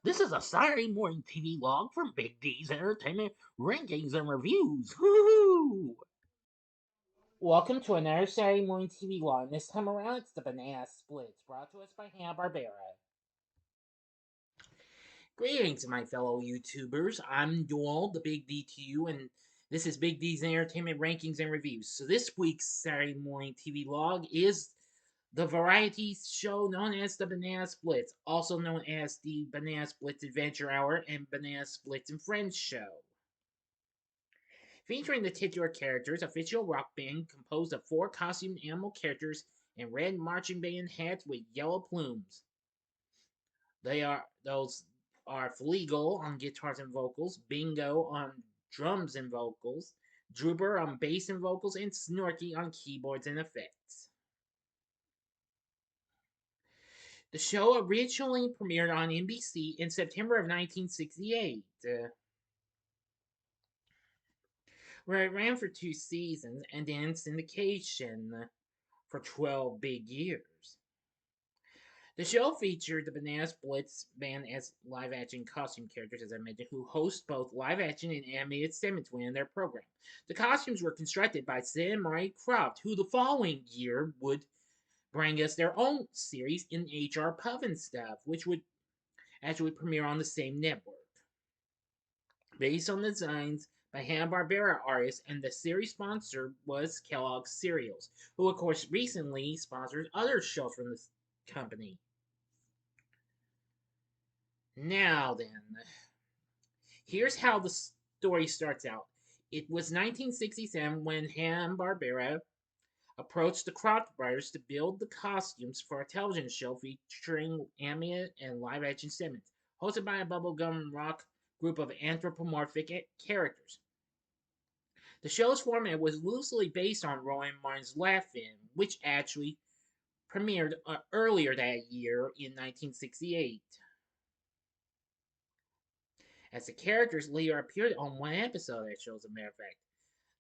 This is a Saturday morning TV log from Big D's Entertainment Rankings and Reviews. Woohoo! Welcome to another Saturday morning TV log. This time around, it's the Banana Splits, brought to us by Hanna-Barbera. Greetings, my fellow YouTubers. I'm Dual, the Big D to you, and this is Big D's Entertainment Rankings and Reviews. So this week's Saturday morning TV log is the variety show known as the Banana Splits, also known as the Banana Splits Adventure Hour and Banana Splits and Friends show. Featuring the titular characters, a fictional rock band composed of 4 costumed animal characters in red marching band hats with yellow plumes. Those are Fleagle on guitars and vocals, Bingo on drums and vocals, Drooper on bass and vocals, and Snorky on keyboards and effects. The show originally premiered on NBC in September of 1968, where it ran for 2 seasons and then syndication for 12 big years. The show featured the Banana Splits band as live-action costume characters, as I mentioned, who host both live-action and animated segments within their program. The costumes were constructed by Sid and Marty Krofft, who the following year would bring us their own series in HR Pufnstuf, which would actually premiere on the same network. Based on designs by Hanna-Barbera artists, and the series sponsor was Kellogg's Cereals, who of course recently sponsored other shows from this company. Now then, here's how the story starts out. It was 1967 when Hanna-Barbera approached the Krofft brothers to build the costumes for a television show featuring animated and live-action segments, hosted by a bubblegum rock group of anthropomorphic characters. The show's format was loosely based on Roy and Martin's Laugh-In, which actually premiered earlier that year in 1968. As the characters later appeared on one episode of that show, as a matter of fact.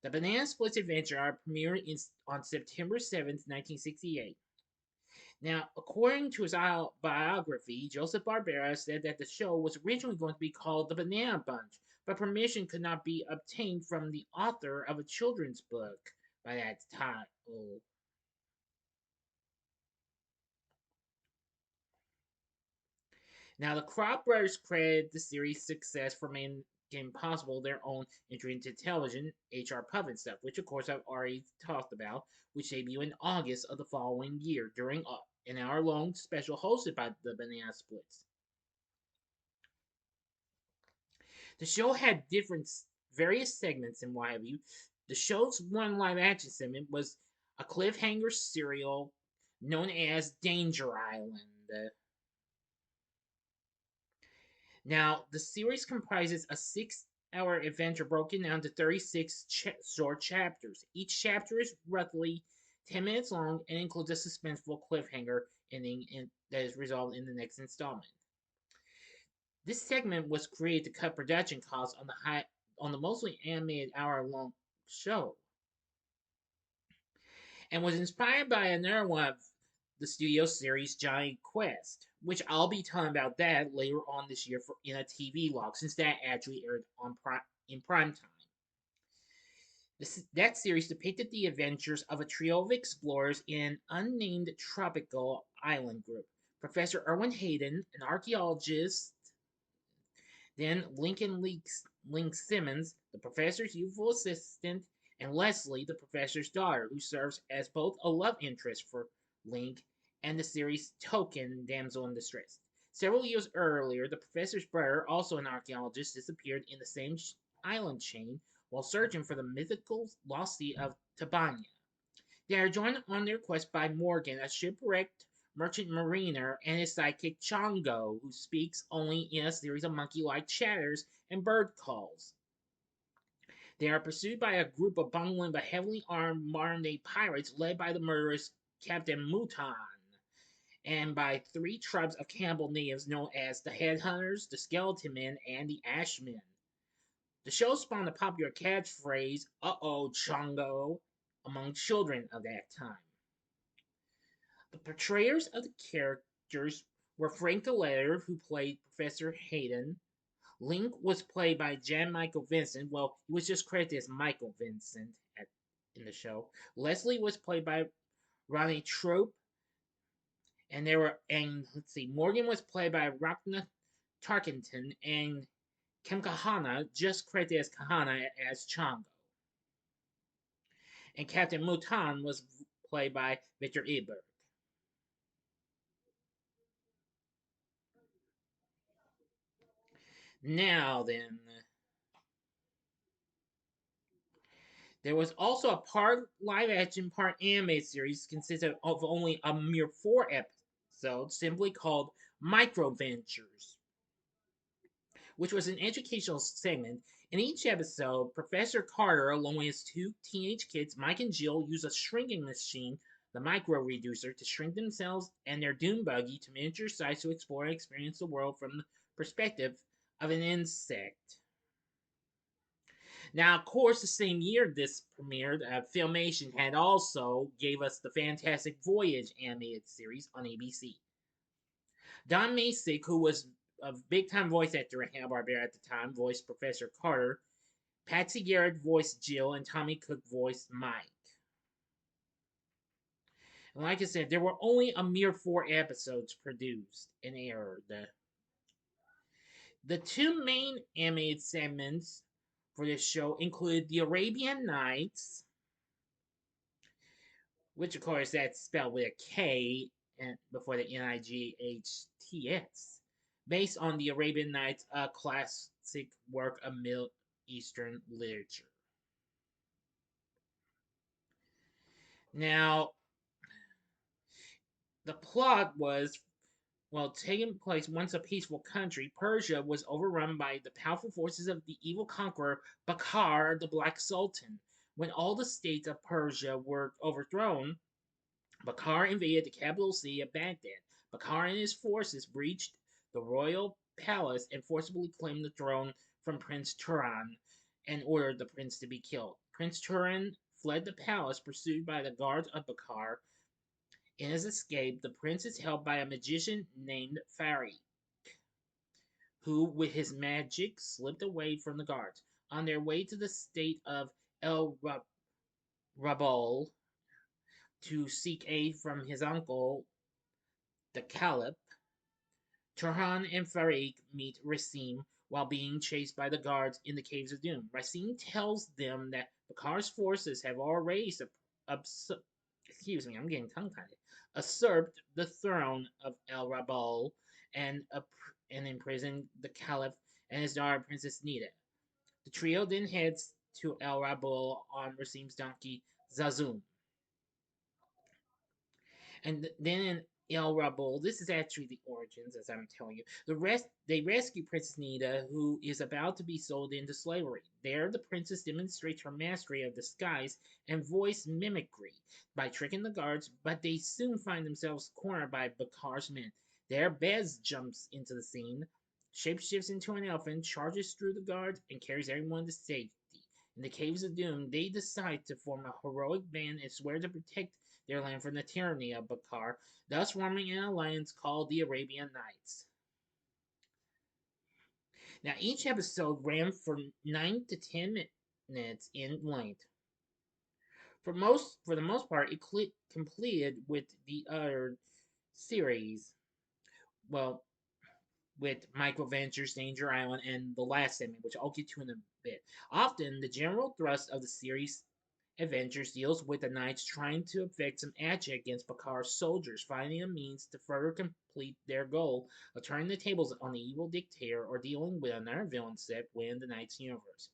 The Banana Splits Adventure Hour premiered on September 7th, 1968. Now, according to his biography, Joseph Barbera said that the show was originally going to be called The Banana Bunch, but permission could not be obtained from the author of a children's book by that time. Now, the Krofft brothers credited the series' success for making possible their own entry into television, HR Pufnstuf, which of course I've already talked about, which debuted in August of the following year during an hour-long special hosted by the Banana Splits. The show had various segments and what have you. The show's one live-action segment was a cliffhanger serial known as Danger Island. Now, the series comprises a 6-hour adventure broken down to 36 short chapters. Each chapter is roughly 10 minutes long and includes a suspenseful cliffhanger ending that is resolved in the next installment. This segment was created to cut production costs on the mostly animated hour-long show, and was inspired by another one of the studio series, Giant Quest, which I'll be talking about that later on this year in a TV log, since that actually aired in prime time. That series depicted the adventures of a trio of explorers in an unnamed tropical island group. Professor Erwin Hayden, an archaeologist, then Lincoln Link Simmons, the professor's youthful assistant, and Leslie, the professor's daughter, who serves as both a love interest for Link and the series' token damsel in distress. Several years earlier, the professor's brother, also an archaeologist, disappeared in the same island chain while searching for the mythical lost sea of Tabanya. They are joined on their quest by Morgan, a shipwrecked merchant mariner, and his sidekick Chongo, who speaks only in a series of monkey-like chatters and bird calls. They are pursued by a group of bungling but heavily armed modern-day pirates led by the murderous Captain Mouton, and by 3 tribes of cannibal natives known as the Headhunters, the Skeleton Men, and the Ashmen. The show spawned a popular catchphrase, "Uh-oh, Chongo," among children of that time. The portrayers of the characters were Frank the Letter, who played Professor Hayden. Link was played by Jan Michael Vincent. Well, he was just credited as Michael Vincent in the show. Leslie was played by Ronnie Trope, and let's see, Morgan was played by Rachna Tarkenton, and Kim Kahana, just credited as Kahana as Chongo. And Captain Mutan was played by Victor Eberg. Now then, there was also a part live action, part animated series consisting of only a mere 4 episodes, simply called Microventures, which was an educational segment. In each episode, Professor Carter, along with his 2 teenage kids, Mike and Jill, use a shrinking machine, the Micro Reducer, to shrink themselves and their dune buggy to miniature size to explore and experience the world from the perspective of an insect. Now, of course, the same year this premiered, Filmation had also gave us the Fantastic Voyage animated series on ABC. Don Masick, who was a big-time voice actor at Hanna-Barbera at the time, voiced Professor Carter. Patsy Garrett voiced Jill, and Tommy Cook voiced Mike. And like I said, there were only a mere 4 episodes produced and aired. The 2 main animated segments for this show included the Arabian Nights, which of course that's spelled with a K and before the Nights, based on the Arabian Nights, a classic work of Middle Eastern literature. Now, the plot was, well, taking place once a peaceful country, Persia was overrun by the powerful forces of the evil conqueror Bakar, the Black Sultan. When all the states of Persia were overthrown, Bakar invaded the capital city of Baghdad. Bakar and his forces breached the royal palace and forcibly claimed the throne from Prince Turan and ordered the prince to be killed. Prince Turan fled the palace, pursued by the guards of Bakar. In his escape, the prince is held by a magician named Farik, who, with his magic, slipped away from the guards. On their way to the state of El Rabol to seek aid from his uncle, the Caliph, Turhan and Farik meet Rasim while being chased by the guards in the Caves of Doom. Rasim tells them that Bakar's forces have already I'm getting tongue-tied, usurped the throne of El Rabal and imprisoned the Caliph and his daughter, Princess Nida. The trio then heads to El Rabal on Rasim's donkey, Zazum. And then in El Rabul, this is actually the origins, as I'm telling you. They rescue Princess Nida, who is about to be sold into slavery. There, the princess demonstrates her mastery of disguise and voice mimicry by tricking the guards, but they soon find themselves cornered by Bakar's men. There, Bez jumps into the scene, shapeshifts into an elephant, charges through the guards, and carries everyone to safety. In the Caves of Doom, they decide to form a heroic band and swear to protect their land from the tyranny of Bakar, thus forming an alliance called the Arabian Nights. Now, each episode ran from 9 to 10 minutes in length. For the most part, it completed with the other series. Well, with Microventures, Danger Island, and the last segment, which I'll get to in a bit. Often, the general thrust of the series Adventures deals with the knights trying to effect some action against Bakar's soldiers, finding a means to further complete their goal of turning the tables on the evil dictator or dealing with another villain set within the Knights universe.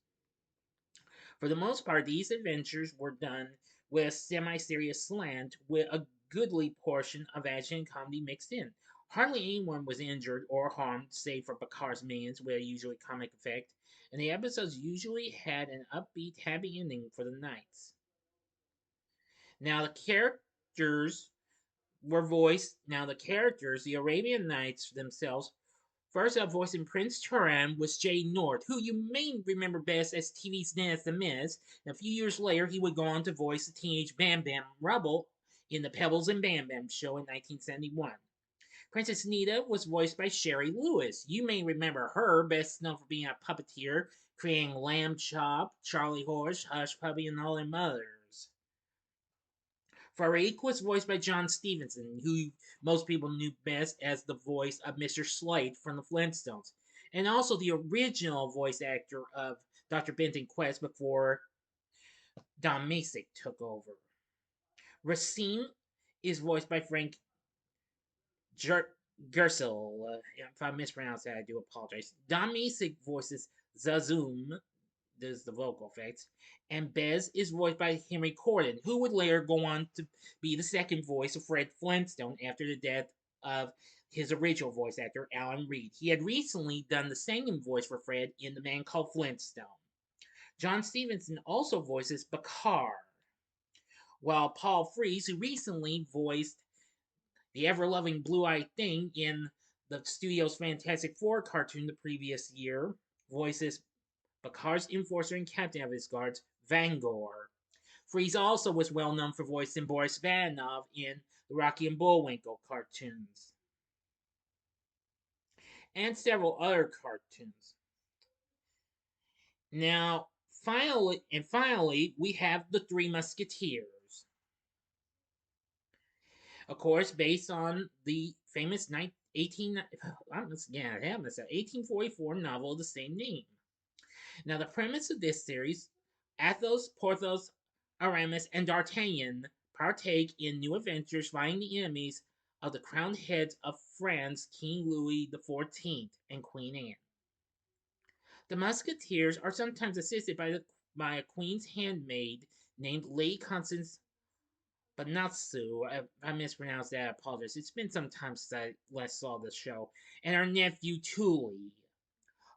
For the most part, these adventures were done with a semi-serious slant with a goodly portion of action and comedy mixed in. Hardly anyone was injured or harmed, save for Bakar's minions with a usually comic effect, and the episodes usually had an upbeat, happy ending for the knights. Now the characters the Arabian Nights themselves, first up voicing Prince Turan was Jay North, who you may remember best as TV's Dennis the Menace. And a few years later, he would go on to voice the teenage Bam Bam Rubble in the Pebbles and Bam Bam show in 1971. Princess Nita was voiced by Sherry Lewis. You may remember her, best known for being a puppeteer, creating Lamb Chop, Charlie Horse, Hush Puppy, and all them others. Farik was voiced by John Stevenson, who most people knew best as the voice of Mr. Slate from the Flintstones, and also the original voice actor of Dr. Benton Quest before Don Masick took over. Racine is voiced by Frank Gersel. If I mispronounce that, I do apologize. Don Masick voices Zazoom, does the vocal effects, and Bez is voiced by Henry Corden, who would later go on to be the second voice of Fred Flintstone after the death of his original voice actor, Alan Reed. He had recently done the singing voice for Fred in The Man Called Flintstone. John Stevenson also voices Bakar, while Paul Frees, who recently voiced the ever-loving Blue-Eyed Thing in the studio's Fantastic Four cartoon the previous year, voices Bakar's enforcer and captain of his guards, Vangor. Freeze also was well known for voicing Boris Vadanov in the Rocky and Bullwinkle cartoons, and several other cartoons. Now, finally, we have the Three Musketeers. Of course, based on the famous 1844 novel of the same name. Now, the premise of this series, Athos, Porthos, Aramis, and D'Artagnan partake in new adventures fighting the enemies of the crowned heads of France, King Louis XIV and Queen Anne. The Musketeers are sometimes assisted by a queen's handmaid named Lady Constance Bonatsu. If I mispronounced that, I apologize. It's been some time since I last saw this show. And her nephew, Tully.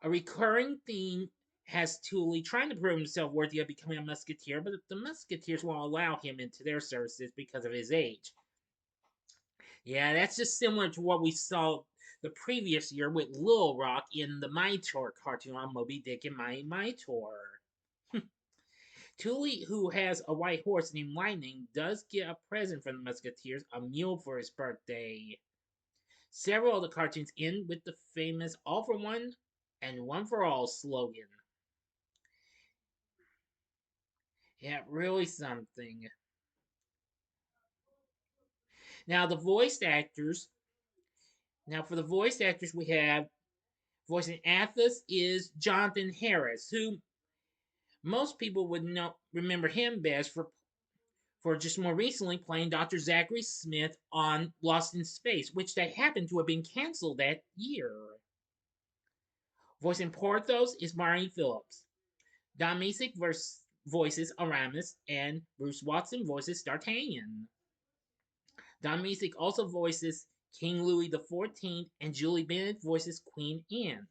A recurring theme has Tully trying to prove himself worthy of becoming a musketeer, but the musketeers won't allow him into their services because of his age. Yeah, that's just similar to what we saw the previous year with Lil Rock in the Mytor cartoon on Moby Dick and Mighty Mytor. Tully, who has a white horse named Lightning, does get a present from the Musketeers, a mule for his birthday. Several of the cartoons end with the famous All for One and One for All slogan. Yeah, really something. Now, the voice actors. Now, for the voice actors, we have voicing Athos is Jonathan Harris, who most people would remember him best for just more recently playing Dr. Zachary Smith on Lost in Space, which that happened to have been canceled that year. Voicing Porthos is Barney Phillips. Don Masick voices Aramis, and Bruce Watson voices D'Artagnan. Don Masick also voices King Louis XIV, and Julie Bennett voices Queen Anne.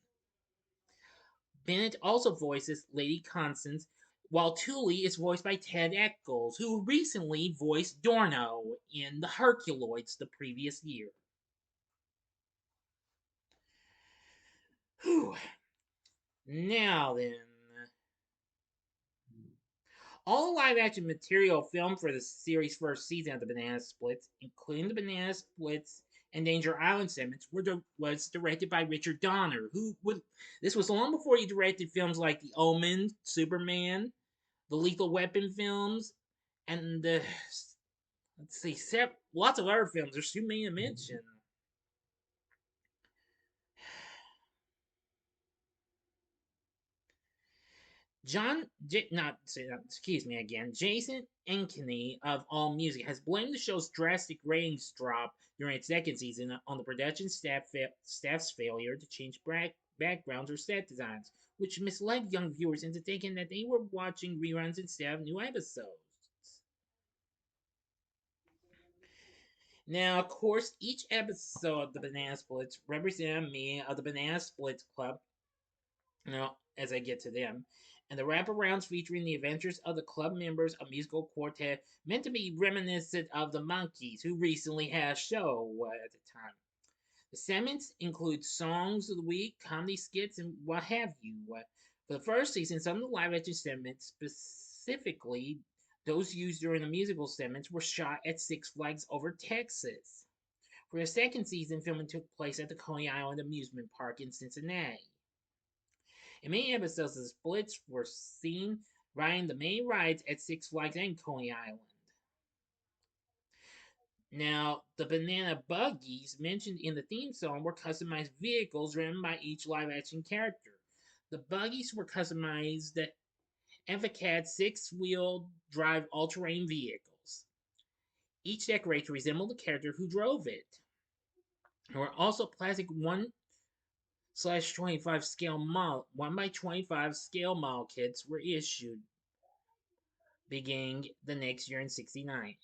Bennett also voices Lady Constance, while Tully is voiced by Ted Eccles, who recently voiced Dorno in The Herculoids the previous year. Whew. Now then. All the live action material filmed for the series' first season of the Banana Splits, including the Banana Splits and Danger Island segments, was directed by Richard Donner, this was long before he directed films like The Omen, Superman, the Lethal Weapon films, and let's see, lots of other films. There's too many to mention. Jason Ankeny of AllMusic has blamed the show's drastic ratings drop during its second season on the production staff's failure to change backgrounds or set designs, which misled young viewers into thinking that they were watching reruns instead of new episodes. Now, of course, each episode of the Banana Splits represented a meeting of the Banana Splits Club, as I get to them, and the wraparounds featuring the adventures of the club members, a musical quartet meant to be reminiscent of the Monkees, who recently had a show at the time. The segments include songs of the week, comedy skits, and what have you. For the first season, some of the live action segments, specifically those used during the musical segments, were shot at Six Flags Over Texas. For the second season, filming took place at the Coney Island Amusement Park in Cincinnati. In many episodes, the splits were seen riding the main rides at Six Flags and Coney Island. Now, the banana buggies mentioned in the theme song were customized vehicles driven by each live action character. The buggies were customized Amphicad six-wheel drive all-terrain vehicles. Each decorator resembled the character who drove it. There were also plastic 1/25 scale model 1x25 scale model kits were issued beginning the next year in '69,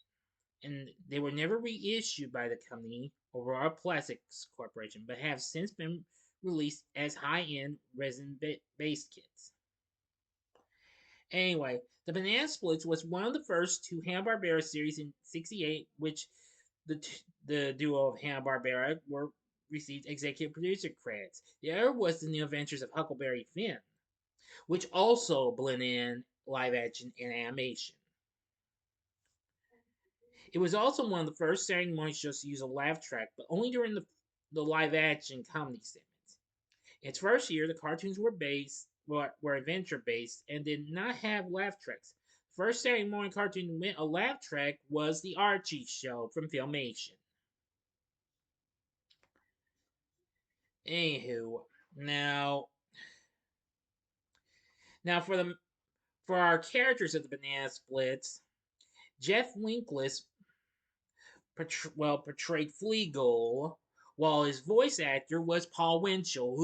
and they were never reissued by the company Aurora Plastics Corporation, but have since been released as high-end resin-based kits. Anyway, the Banana Splits was one of the first two Hanna-Barbera series in '68, which the duo of Hanna-Barbera were received executive producer credits. The other was The New Adventures of Huckleberry Finn, which also blended in live action and animation. It was also one of the first Saturday morning shows to use a laugh track, but only during the live action comedy segments. In its first year, the cartoons were adventure based and did not have laugh tracks. The first Saturday morning cartoon with a laugh track was The Archie Show from Filmation. Anywho, now for our characters of the Banana Splits, Jeff Winkless portrayed Fleagle, while his voice actor was Paul Winchell,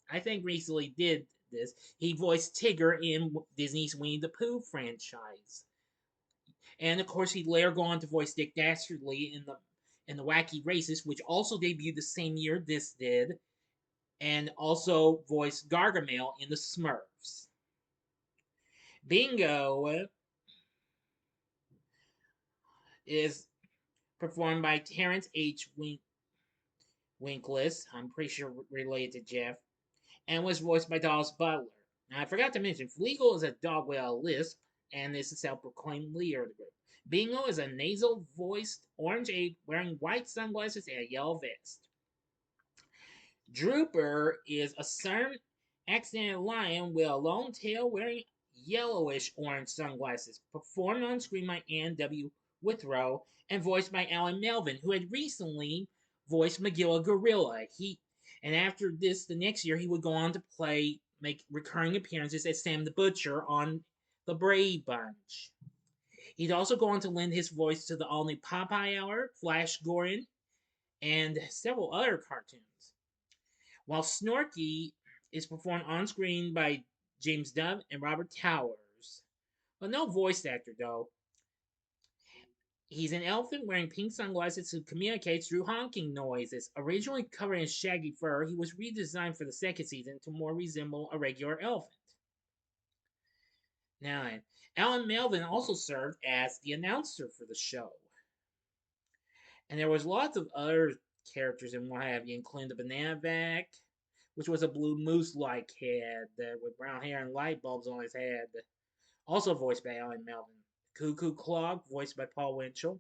I think recently did this. He voiced Tigger in Disney's Winnie the Pooh franchise, and of course he'd later go on to voice Dick Dastardly in the Wacky Races, which also debuted the same year this did, and also voiced Gargamel in the Smurfs. Bingo is performed by Terrence H. Winkless, I'm pretty sure related to Jeff, and was voiced by Dallas Butler. Now, I forgot to mention, Fleagle is a dog with a lisp, and is the self-proclaimed leader of the group. Bingo is a nasal-voiced orange ape wearing white sunglasses and a yellow vest. Drooper is a southern accented lion with a long tail wearing yellowish-orange sunglasses, performed on screen by Ann W. Withrow and voiced by Alan Melvin, who had recently voiced Magilla Gorilla. And after this, the next year, he would go on to make recurring appearances as Sam the Butcher on The Brady Bunch. He'd also go on to lend his voice to the all-new Popeye Hour, Flash Gordon, and several other cartoons. While Snorky is performed on screen by James Dove and Robert Towers. But no voice actor, though. He's an elephant wearing pink sunglasses who communicates through honking noises. Originally covered in shaggy fur, he was redesigned for the second season to more resemble a regular elephant. Now, Alan Melvin also served as the announcer for the show. And there was lots of other characters and what have you, including the Banana Vac, which was a blue moose-like head with brown hair and light bulbs on his head, also voiced by Alan Melvin. Cuckoo Clock, voiced by Paul Winchell,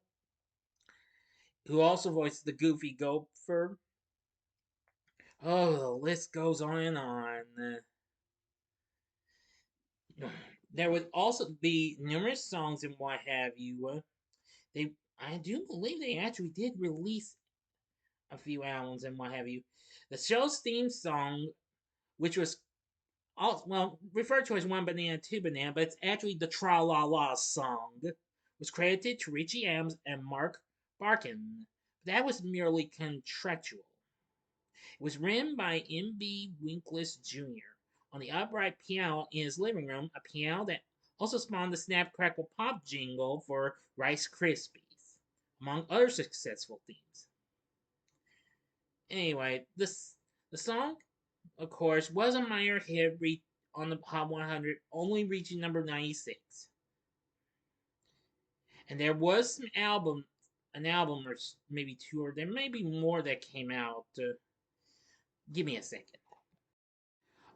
who also voiced the Goofy Gopher. Oh, the list goes on and on. There would also be numerous songs and what have you. I do believe they actually did release a few albums and what have you. The show's theme song, which was referred to as One Banana, Two Banana, but it's actually the Tra La La song, was credited to Richie Adams and Mark Barkin. That was merely contractual. It was written by M.B. Winkless Jr. on the upright piano in his living room, a piano that also spawned the Snap Crackle Pop jingle for Rice Krispies, among other successful themes. Anyway, the song, of course, was a minor hit on the Hot 100, only reaching number 96. And there was an album or maybe two, or there may be more that came out. Give me a second.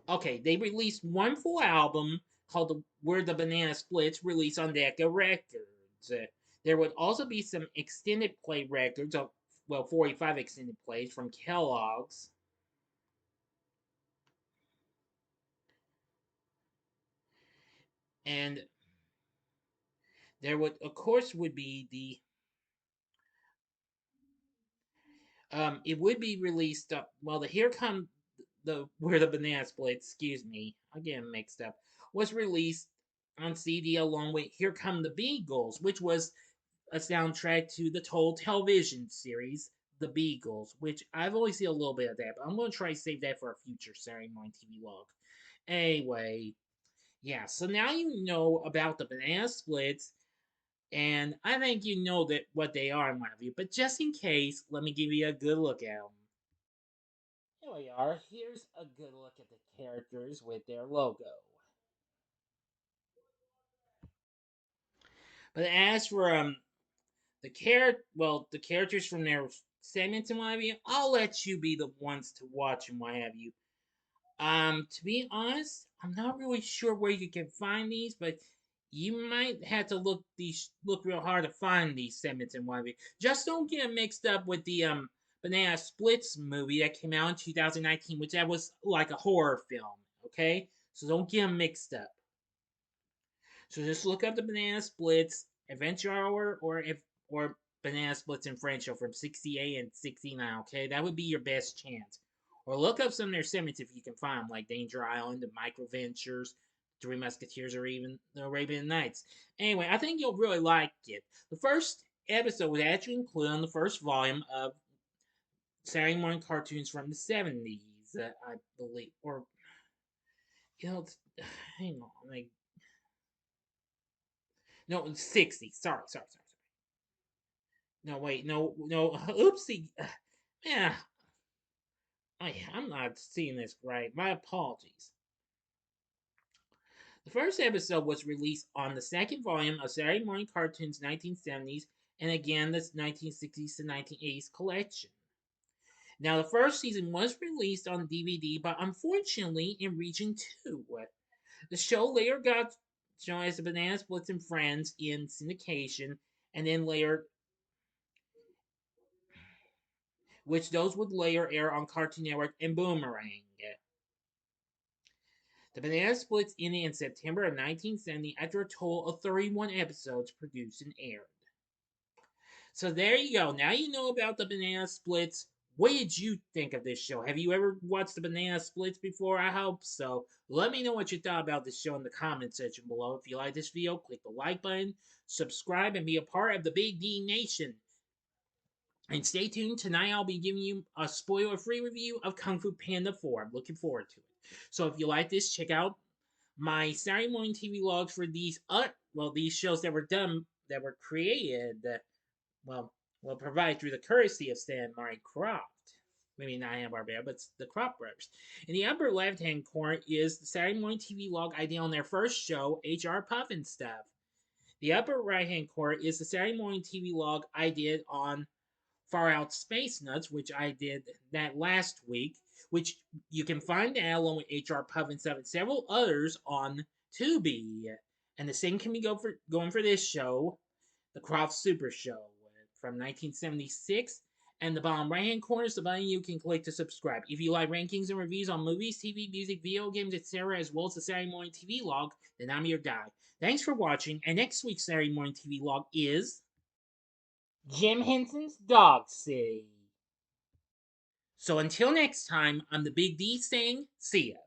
Okay, they released one full album called Where the Banana Splits, released on Decca Records. There would also be some extended play records of, well, 45 extended plays from Kellogg's. And there would, of course, would be it would be released up. Well, the Here Come the Where the Banana Split, excuse me, I'm getting mixed up, was released on CD along with Here Come the Beagles, which was a soundtrack to the Total television series, The Beagles, which I've only seen a little bit of that, but I'm going to try to save that for a future Saturday Morning TVLog. Anyway, yeah, so now you know about the banana splits, and I think you know that what they are in my view, but just in case, let me give you a good look at them. Here we are. Here's a good look at the characters with their logo. But as for the characters from their segments and what have you, I'll let you be the ones to watch and what have you. To be honest, I'm not really sure where you can find these, but you might have to look real hard to find these segments and what have you. Just don't get them mixed up with the Banana Splits movie that came out in 2019, which that was like a horror film. Okay, so don't get them mixed up. So just look up the Banana Splits Adventure Hour, or Banana Splits in French from 68 and 69. Okay, that would be your best chance. Or look up some of their segments if you can find them, like Danger Island, the Micro Ventures, Three Musketeers, or even the Arabian Nights. Anyway, I think you'll really like it. The first episode was actually included on the first volume of Saturday morning cartoons from the 70s, I believe. Or, hang on, like, no, 60s. Sorry. No, wait, no, oopsie. Yeah, I'm not seeing this right. My apologies. The first episode was released on the second volume of Saturday Morning Cartoons 1970s and again the 1960s to 1980s collection. Now, the first season was released on DVD, but unfortunately in Region 2. The show later got shown as the Banana Splits and Friends in syndication, and then later which those would later air on Cartoon Network and Boomerang. The Banana Splits ended in September of 1970 after a total of 31 episodes produced and aired. So there you go. Now you know about the Banana Splits. What did you think of this show? Have you ever watched the Banana Splits before? I hope so. Let me know what you thought about this show in the comment section below. If you like this video, click the like button, subscribe, and be a part of the Big D Nation. And stay tuned. Tonight I'll be giving you a spoiler-free review of Kung Fu Panda 4. I'm looking forward to it. So if you like this, check out my Saturday morning TV logs for these shows that were created, provided through the courtesy of Stan Murray Croft. Maybe not Hanna-Barbera, but the Croft Brothers. In the upper left-hand corner is the Saturday morning TV log I did on their first show, HR Puffin Stuff. The upper right-hand corner is the Saturday morning TV log I did on Far Out Space Nuts, which I did that last week, which you can find that along with HR Puff and Stuff and several others on Tubi. And the same can be going for this show, the Croft Super Show from 1976. And the bottom right hand corner is the button you can click to subscribe. If you like rankings and reviews on movies, TV, music, video games, etc., as well as the Saturday Morning TV log, then I'm your guy. Thanks for watching, and next week's Saturday Morning TV log is Jim Henson's Dog City. So until next time, I'm the Big D saying, see ya.